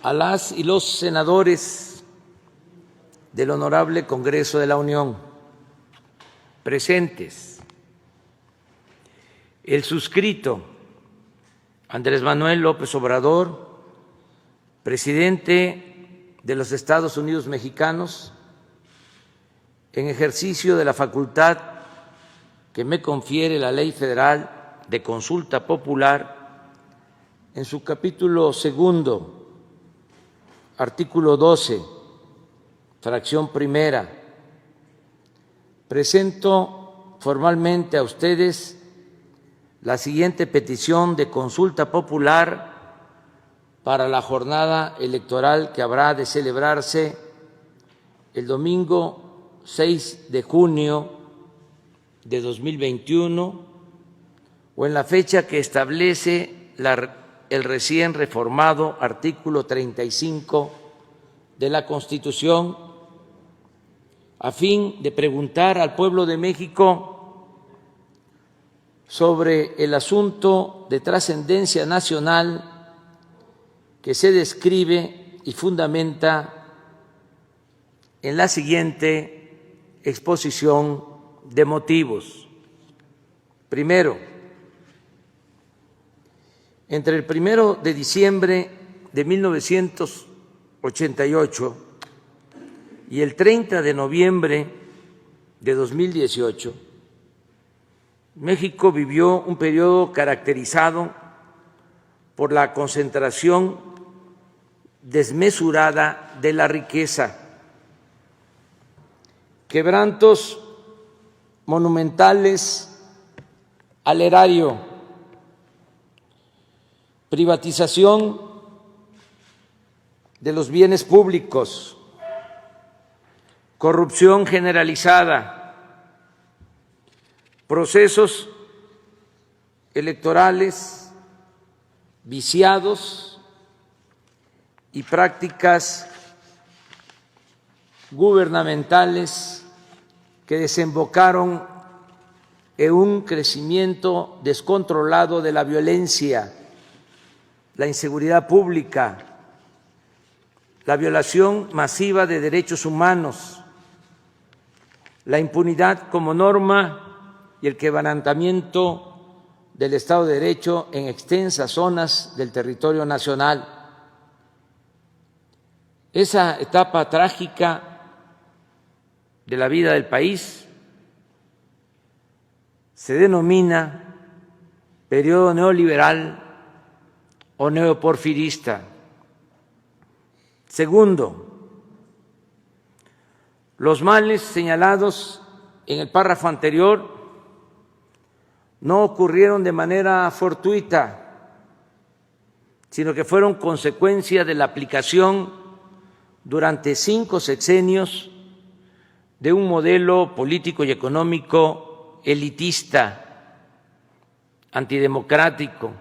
a las y los senadores del Honorable Congreso de la Unión presentes, el suscrito Andrés Manuel López Obrador, presidente de los Estados Unidos mexicanos, en ejercicio de la facultad que me confiere la Ley Federal de Consulta Popular, en su capítulo segundo, artículo 12, fracción primera, presento formalmente a ustedes la siguiente petición de consulta popular para la jornada electoral que habrá de celebrarse el domingo 6 de junio de 2021 o en la fecha que establece el recién reformado artículo 35 de la Constitución, a fin de preguntar al pueblo de México sobre el asunto de trascendencia nacional que se describe y fundamenta en la siguiente exposición de motivos. Primero, entre el 1 de diciembre de 1988 y el 30 de noviembre de 2018, México vivió un periodo caracterizado por la concentración desmesurada de la riqueza, quebrantos monumentales al erario, privatización de los bienes públicos, corrupción generalizada, procesos electorales viciados y prácticas gubernamentales que desembocaron en un crecimiento descontrolado de la violencia, la inseguridad pública, la violación masiva de derechos humanos, la impunidad como norma y el quebrantamiento del Estado de Derecho en extensas zonas del territorio nacional. Esa etapa trágica de la vida del país se denomina periodo neoliberal o neoporfirista. Segundo, los males señalados en el párrafo anterior no ocurrieron de manera fortuita, sino que fueron consecuencia de la aplicación durante 5 sexenios de un modelo político y económico elitista, antidemocrático,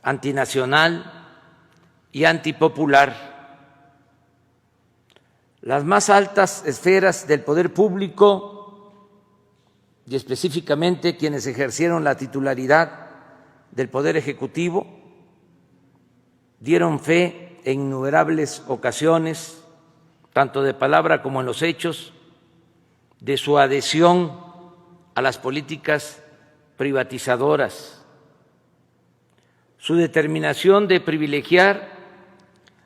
antinacional y antipopular. Las más altas esferas del poder público y específicamente quienes ejercieron la titularidad del Poder Ejecutivo, dieron fe en innumerables ocasiones, tanto de palabra como en los hechos, de su adhesión a las políticas privatizadoras, su determinación de privilegiar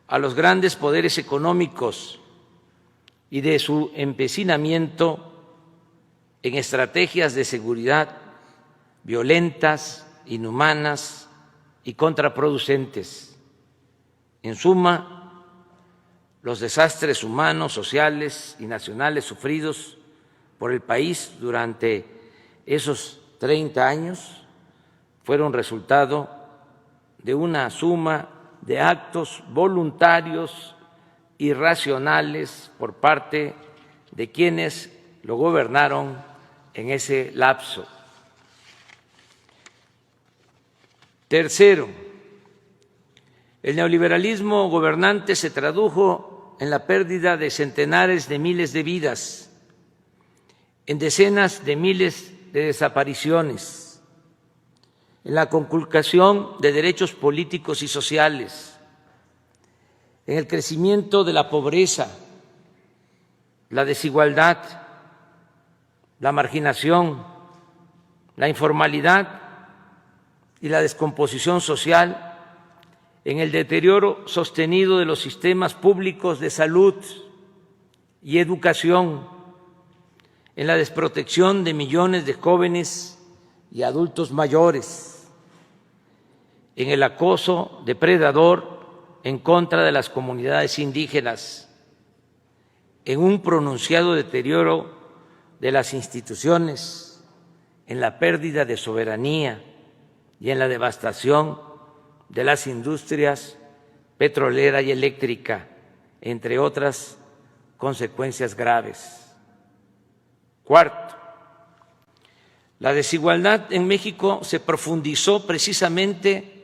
a los grandes poderes económicos y de su empecinamiento en estrategias de seguridad violentas, inhumanas y contraproducentes. En suma, los desastres humanos, sociales y nacionales sufridos por el país durante esos 30 años fueron resultado de una suma de actos voluntarios y racionales por parte de quienes lo gobernaron en ese lapso. Tercero, el neoliberalismo gobernante se tradujo en la pérdida de centenares de miles de vidas, en decenas de miles de desapariciones, en la conculcación de derechos políticos y sociales, en el crecimiento de la pobreza, la desigualdad, la marginación, la informalidad y la descomposición social, en el deterioro sostenido de los sistemas públicos de salud y educación, en la desprotección de millones de jóvenes y adultos mayores, en el acoso depredador en contra de las comunidades indígenas, en un pronunciado deterioro de las instituciones, en la pérdida de soberanía y en la devastación de las industrias petrolera y eléctrica, entre otras consecuencias graves. Cuarto, la desigualdad en México se profundizó precisamente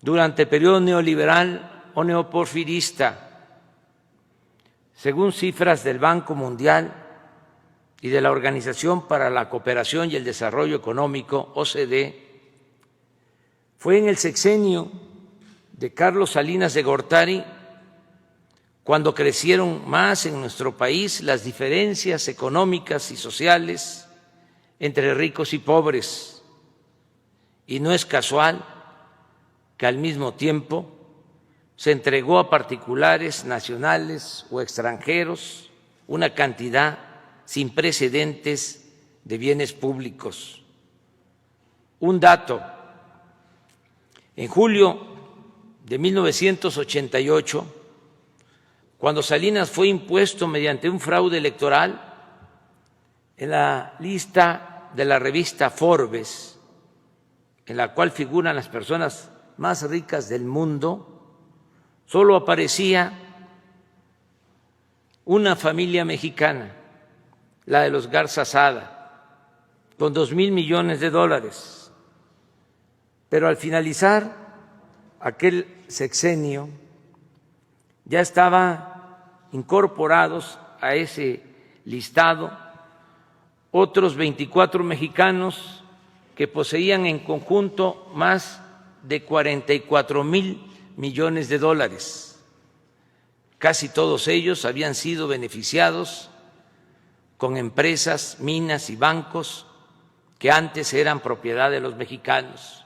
durante el periodo neoliberal o neoporfirista. Según cifras del Banco Mundial y de la Organización para la Cooperación y el Desarrollo Económico, OCDE, fue en el sexenio de Carlos Salinas de Gortari cuando crecieron más en nuestro país las diferencias económicas y sociales entre ricos y pobres. Y no es casual que al mismo tiempo se entregó a particulares nacionales o extranjeros una cantidad sin precedentes de bienes públicos. Un dato: en julio de 1988, cuando Salinas fue impuesto mediante un fraude electoral, en la lista de la revista Forbes, en la cual figuran las personas más ricas del mundo, solo aparecía una familia mexicana, la de los Garza Sada, con $2,000 millones. Pero al finalizar aquel sexenio ya estaban incorporados a ese listado otros 24 mexicanos que poseían en conjunto más de $44,000 millones. Casi todos ellos habían sido beneficiados con empresas, minas y bancos que antes eran propiedad de los mexicanos.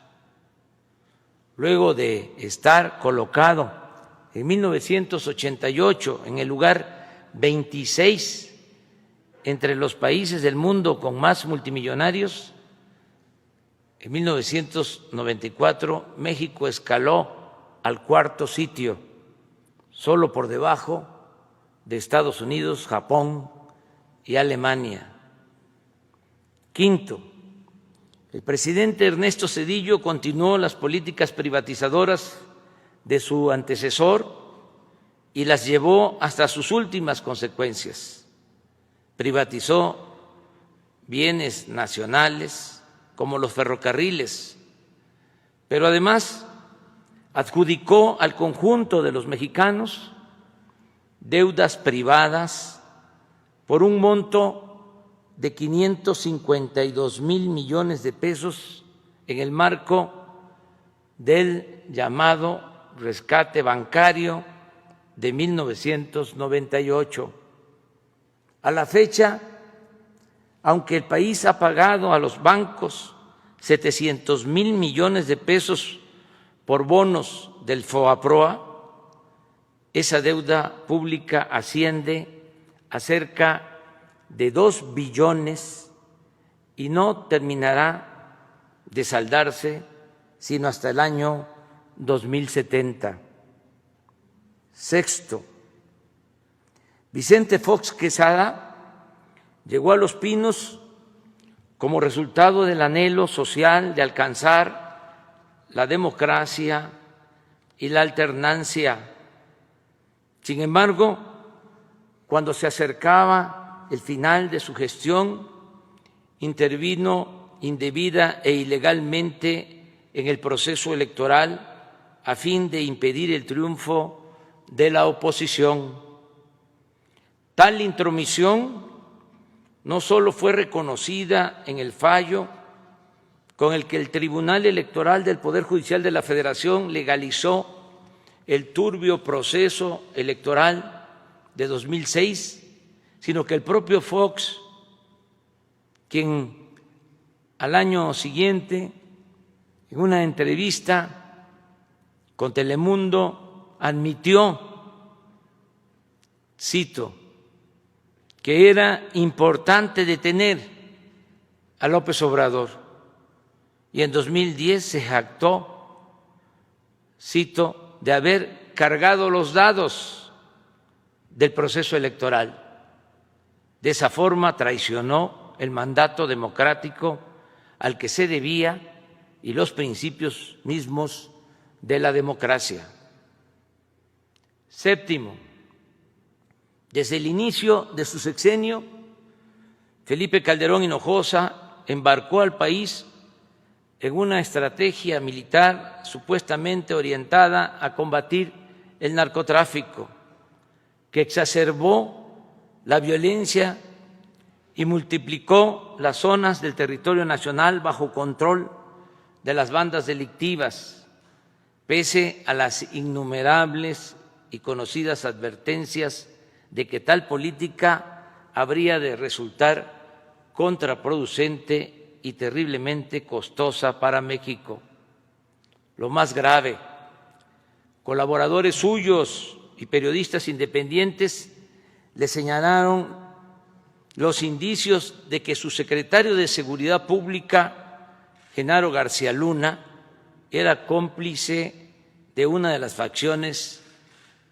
Luego de estar colocado en 1988 en el lugar 26 entre los países del mundo con más multimillonarios, en 1994 México escaló al cuarto sitio, solo por debajo de Estados Unidos, Japón y Alemania. Quinto, el presidente Ernesto Zedillo continuó las políticas privatizadoras de su antecesor y las llevó hasta sus últimas consecuencias. Privatizó bienes nacionales como los ferrocarriles, pero además adjudicó al conjunto de los mexicanos deudas privadas por un monto de $552,000 millones en el marco del llamado rescate bancario de 1998. A la fecha, aunque el país ha pagado a los bancos $700,000 millones por bonos del FOAPROA, esa deuda pública asciende a cerca de 2 billones y no terminará de saldarse sino hasta el año 2070. Sexto, Vicente Fox Quesada llegó a Los Pinos como resultado del anhelo social de alcanzar la democracia y la alternancia. Sin embargo, cuando se acercaba el final de su gestión, intervino indebida e ilegalmente en el proceso electoral a fin de impedir el triunfo de la oposición. Tal intromisión no solo fue reconocida en el fallo con el que el Tribunal Electoral del Poder Judicial de la Federación legalizó el turbio proceso electoral de 2006, sino que el propio Fox, quien al año siguiente, en una entrevista con Telemundo, admitió, cito, que era importante detener a López Obrador, y en 2010 se jactó, cito, de haber cargado los dados del proceso electoral. De esa forma traicionó el mandato democrático al que se debía y los principios mismos de la democracia. Séptimo, desde el inicio de su sexenio, Felipe Calderón Hinojosa embarcó al país en una estrategia militar supuestamente orientada a combatir el narcotráfico, que exacerbó la violencia y multiplicó las zonas del territorio nacional bajo control de las bandas delictivas, pese a las innumerables y conocidas advertencias de que tal política habría de resultar contraproducente y terriblemente costosa para México. Lo más grave, colaboradores suyos y periodistas independientes le señalaron los indicios de que su secretario de Seguridad Pública, Genaro García Luna, era cómplice de una de las facciones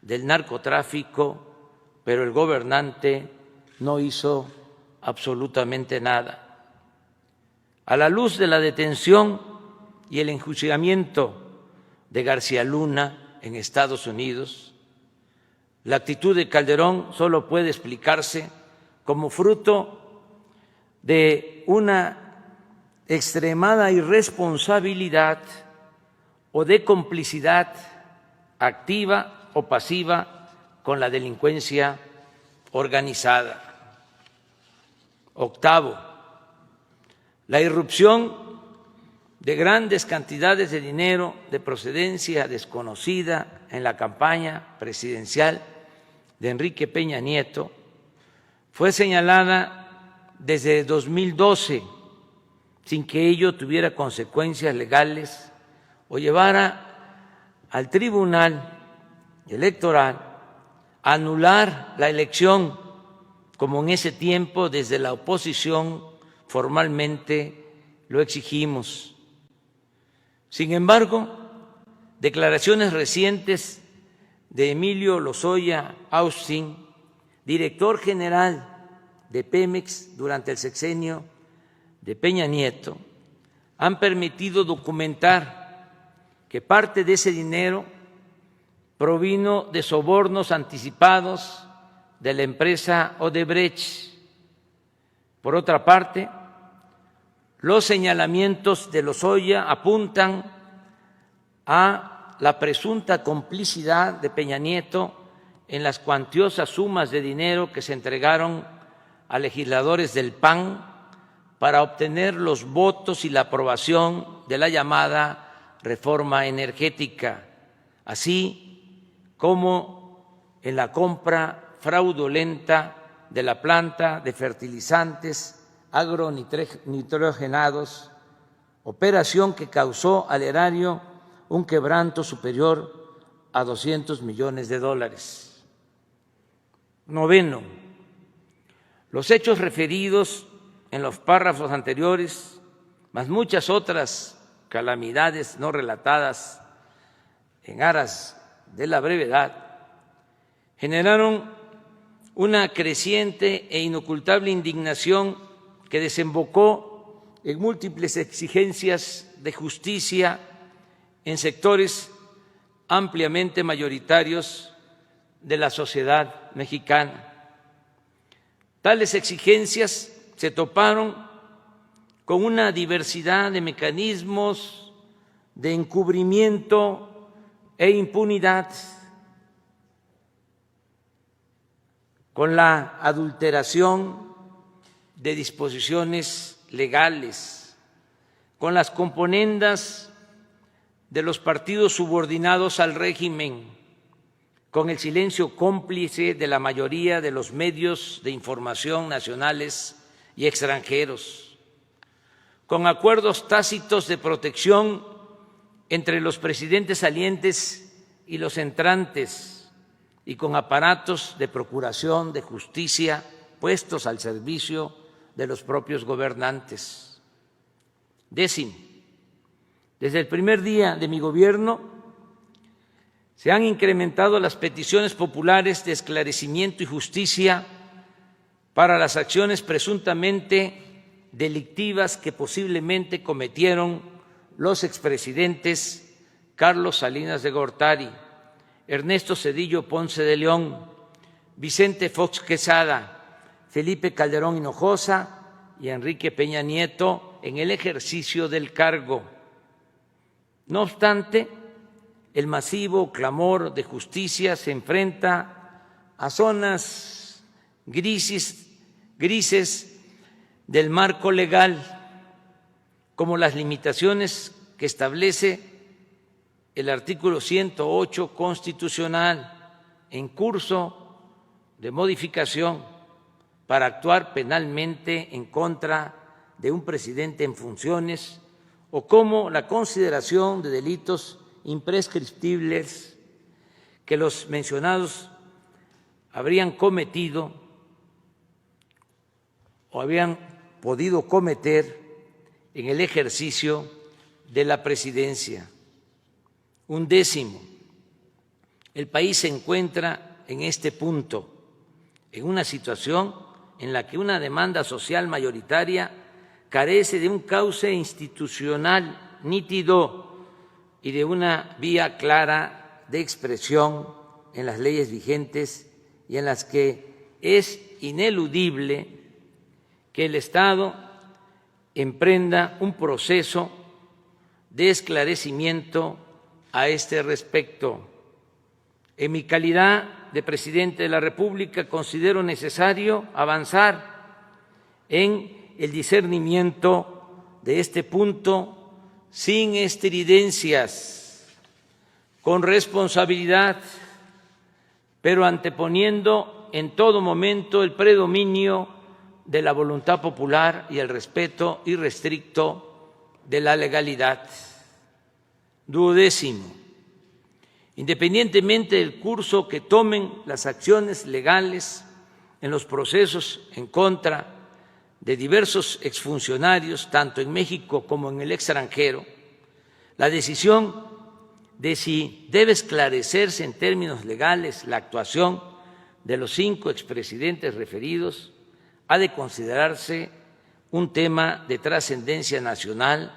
del narcotráfico, pero el gobernante no hizo absolutamente nada. A la luz de la detención y el enjuiciamiento de García Luna en Estados Unidos, la actitud de Calderón solo puede explicarse como fruto de una extremada irresponsabilidad o de complicidad activa o pasiva con la delincuencia organizada. Octavo, la irrupción de grandes cantidades de dinero de procedencia desconocida en la campaña presidencial de Enrique Peña Nieto fue señalada desde 2012 sin que ello tuviera consecuencias legales o llevara al Tribunal Electoral a anular la elección, como en ese tiempo desde la oposición formalmente lo exigimos. Sin embargo, declaraciones recientes de Emilio Lozoya Austin, director general de Pemex durante el sexenio de Peña Nieto, han permitido documentar que parte de ese dinero provino de sobornos anticipados de la empresa Odebrecht. Por otra parte, los señalamientos de Lozoya apuntan a la presunta complicidad de Peña Nieto en las cuantiosas sumas de dinero que se entregaron a legisladores del PAN para obtener los votos y la aprobación de la llamada reforma energética, así como en la compra fraudulenta de la planta de fertilizantes agronitrogenados, operación que causó al erario un quebranto superior a $200 millones. Noveno, los hechos referidos en los párrafos anteriores, más muchas otras calamidades no relatadas en aras de la brevedad, generaron una creciente e inocultable indignación que desembocó en múltiples exigencias de justicia en sectores ampliamente mayoritarios de la sociedad mexicana. Tales exigencias se toparon con una diversidad de mecanismos de encubrimiento e impunidad, con la adulteración de disposiciones legales, con las componendas de los partidos subordinados al régimen con el silencio cómplice de la mayoría de los medios de información nacionales y extranjeros, con acuerdos tácitos de protección entre los presidentes salientes y los entrantes, y con aparatos de procuración de justicia puestos al servicio de los propios gobernantes. Décimo, desde el primer día de mi gobierno se han incrementado las peticiones populares de esclarecimiento y justicia para las acciones presuntamente delictivas que posiblemente cometieron los expresidentes Carlos Salinas de Gortari, Ernesto Zedillo Ponce de León, Vicente Fox Quesada, Felipe Calderón Hinojosa y Enrique Peña Nieto en el ejercicio del cargo. No obstante, el masivo clamor de justicia se enfrenta a zonas grises del marco legal, como las limitaciones que establece el artículo 108 constitucional en curso de modificación para actuar penalmente en contra de un presidente en funciones, o como la consideración de delitos imprescriptibles que los mencionados habrían cometido o habían podido cometer en el ejercicio de la presidencia. Undécimo, el país se encuentra en este punto, en una situación en la que una demanda social mayoritaria carece de un cauce institucional nítido y de una vía clara de expresión en las leyes vigentes, y en las que es ineludible que el Estado emprenda un proceso de esclarecimiento a este respecto. En mi calidad de presidente de la República considero necesario avanzar en el discernimiento de este punto sin estridencias, con responsabilidad, pero anteponiendo en todo momento el predominio de la voluntad popular y el respeto irrestricto de la legalidad. Duodécimo, independientemente del curso que tomen las acciones legales en los procesos en contra de diversos exfuncionarios, tanto en México como en el extranjero, la decisión de si debe esclarecerse en términos legales la actuación de los 5 expresidentes referidos ha de considerarse un tema de trascendencia nacional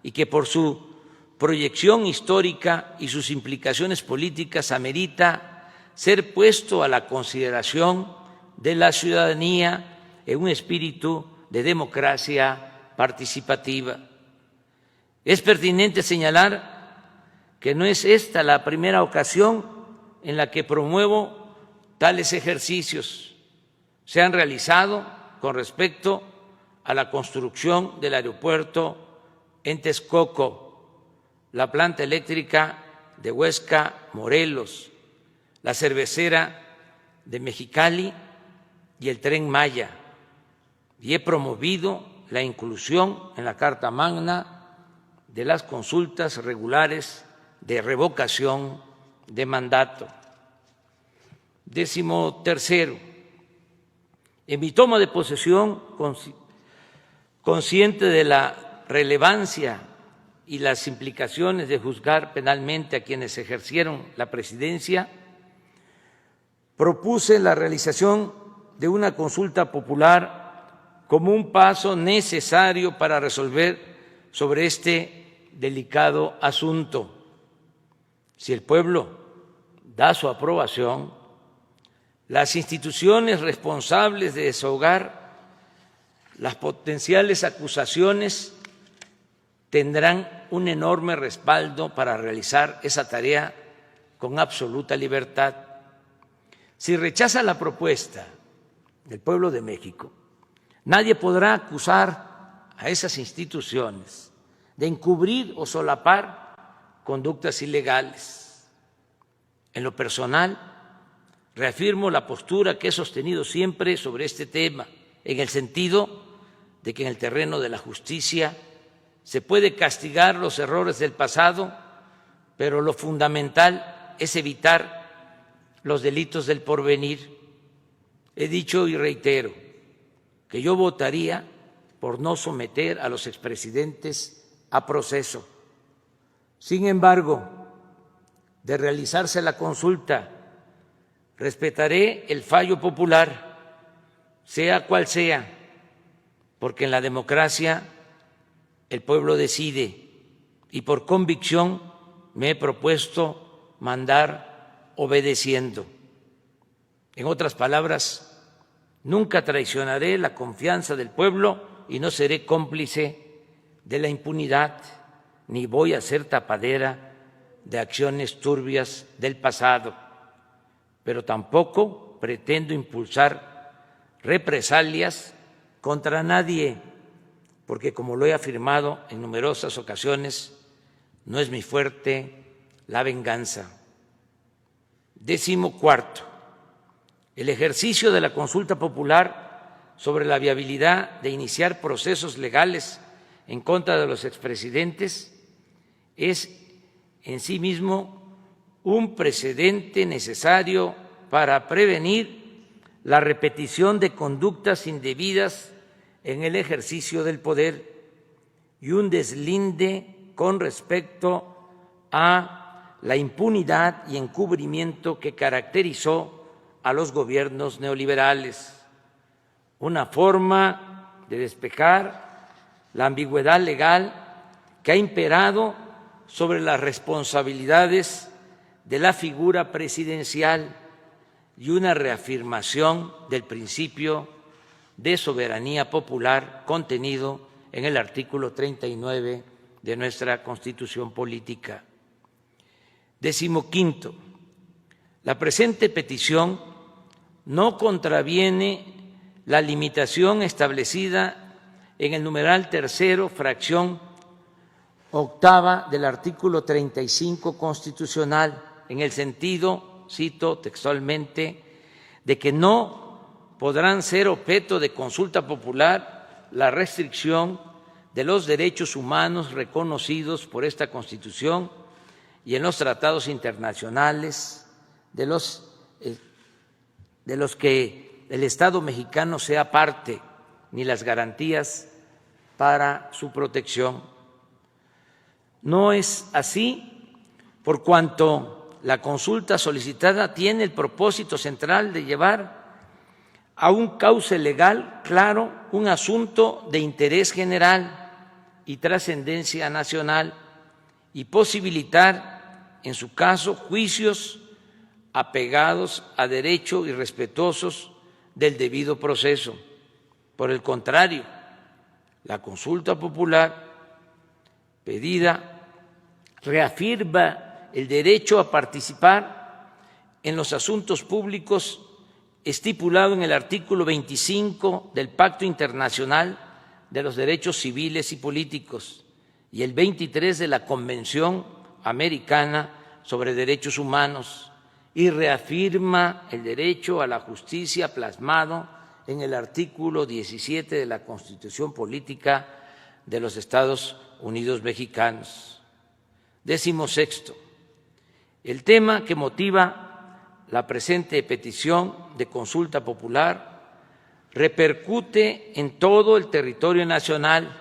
y que por su proyección histórica y sus implicaciones políticas amerita ser puesto a la consideración de la ciudadanía en un espíritu de democracia participativa. Es pertinente señalar que no es esta la primera ocasión en la que promuevo tales ejercicios. Se han realizado con respecto a la construcción del aeropuerto en Texcoco, la planta eléctrica de Huesca, Morelos, la cervecera de Mexicali y el Tren Maya, y he promovido la inclusión en la Carta Magna de las consultas regulares de revocación de mandato. 13º, en mi toma de posesión, consciente de la relevancia y las implicaciones de juzgar penalmente a quienes ejercieron la presidencia, propuse la realización de una consulta popular como un paso necesario para resolver sobre este delicado asunto. Si el pueblo da su aprobación, las instituciones responsables de desahogar las potenciales acusaciones tendrán un enorme respaldo para realizar esa tarea con absoluta libertad. Si rechaza la propuesta del pueblo de México, nadie podrá acusar a esas instituciones de encubrir o solapar conductas ilegales. En lo personal, reafirmo la postura que he sostenido siempre sobre este tema, en el sentido de que en el terreno de la justicia se puede castigar los errores del pasado, pero lo fundamental es evitar los delitos del porvenir. He dicho y reitero que yo votaría por no someter a los expresidentes a proceso. Sin embargo, de realizarse la consulta, respetaré el fallo popular, sea cual sea, porque en la democracia el pueblo decide y por convicción me he propuesto mandar obedeciendo. En otras palabras, nunca traicionaré la confianza del pueblo y no seré cómplice de la impunidad, ni voy a ser tapadera de acciones turbias del pasado, pero tampoco pretendo impulsar represalias contra nadie, porque como lo he afirmado en numerosas ocasiones, no es mi fuerte la venganza. 14. El ejercicio de la consulta popular sobre la viabilidad de iniciar procesos legales en contra de los expresidentes es en sí mismo un precedente necesario para prevenir la repetición de conductas indebidas en el ejercicio del poder y un deslinde con respecto a la impunidad y encubrimiento que caracterizó a los gobiernos neoliberales, una forma de despejar la ambigüedad legal que ha imperado sobre las responsabilidades de la figura presidencial y una reafirmación del principio de soberanía popular contenido en el artículo 39 de nuestra Constitución Política. 15. La presente petición no contraviene la limitación establecida en el numeral tercero, fracción octava del artículo 35 constitucional, en el sentido, cito textualmente, de que no podrán ser objeto de consulta popular la restricción de los derechos humanos reconocidos por esta Constitución y en los tratados internacionales de los que el Estado mexicano sea parte, ni las garantías para su protección. No es así, por cuanto la consulta solicitada tiene el propósito central de llevar a un cauce legal claro un asunto de interés general y trascendencia nacional y posibilitar, en su caso, juicios apegados a derecho y respetuosos del debido proceso. Por el contrario, la consulta popular pedida reafirma el derecho a participar en los asuntos públicos estipulado en el artículo 25 del Pacto Internacional de los Derechos Civiles y Políticos y el 23 de la Convención Americana sobre Derechos Humanos y reafirma el derecho a la justicia plasmado en el artículo 17 de la Constitución Política de los Estados Unidos Mexicanos. 16. El tema que motiva la presente petición de consulta popular repercute en todo el territorio nacional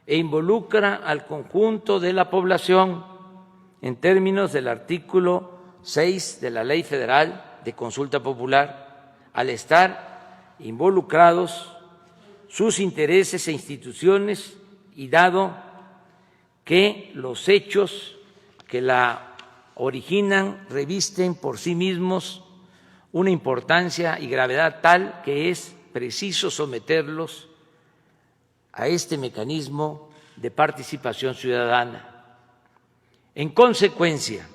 e involucra al conjunto de la población en términos del artículo 6 de la Ley Federal de Consulta Popular, al estar involucrados sus intereses e instituciones y dado que los hechos que la originan revisten por sí mismos una importancia y gravedad tal que es preciso someterlos a este mecanismo de participación ciudadana. En consecuencia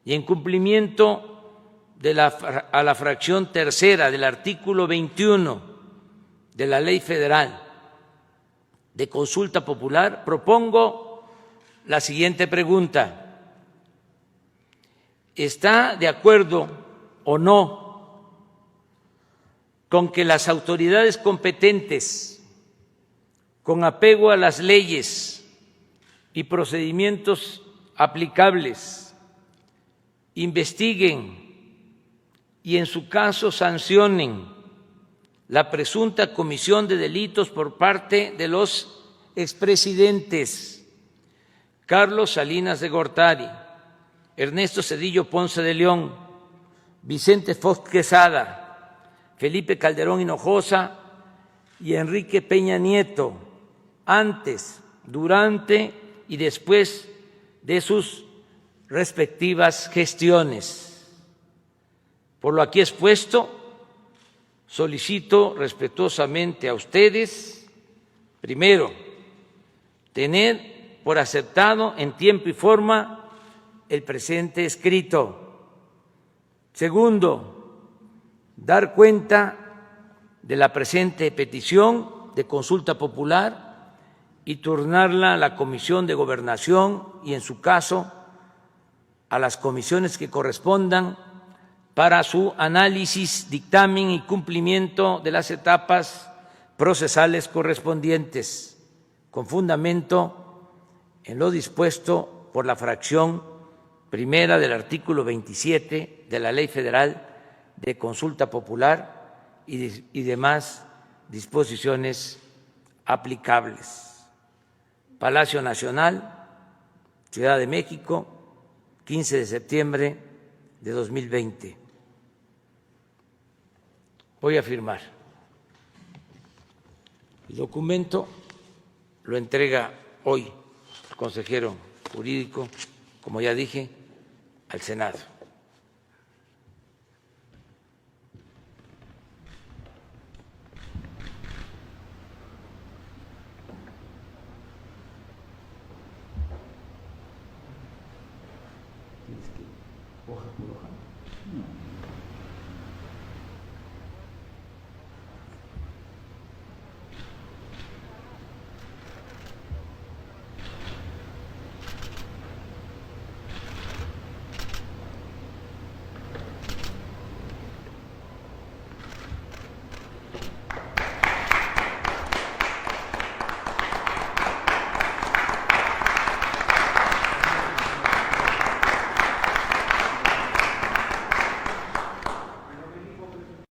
y en cumplimiento a la fracción tercera del artículo 21 de la Ley Federal de Consulta Popular, propongo la siguiente pregunta: ¿está de acuerdo o no con que las autoridades competentes, con apego a las leyes y procedimientos aplicables, investiguen y en su caso sancionen la presunta comisión de delitos por parte de los expresidentes Carlos Salinas de Gortari, Ernesto Zedillo Ponce de León, Vicente Fox Quesada, Felipe Calderón Hinojosa y Enrique Peña Nieto, antes, durante y después de sus respectivas gestiones. Por lo aquí expuesto, solicito respetuosamente a ustedes, primero, tener por aceptado en tiempo y forma el presente escrito. Segundo, dar cuenta de la presente petición de consulta popular y turnarla a la Comisión de Gobernación y, en su caso, a las comisiones que correspondan para su análisis, dictamen y cumplimiento de las etapas procesales correspondientes, con fundamento en lo dispuesto por la fracción primera del artículo 27 de la Ley Federal de Consulta Popular y demás disposiciones aplicables. Palacio Nacional, Ciudad de México, 15 de septiembre de 2020. Voy a firmar. El documento lo entrega hoy el consejero jurídico, como ya dije, al Senado. Hoja por hoja.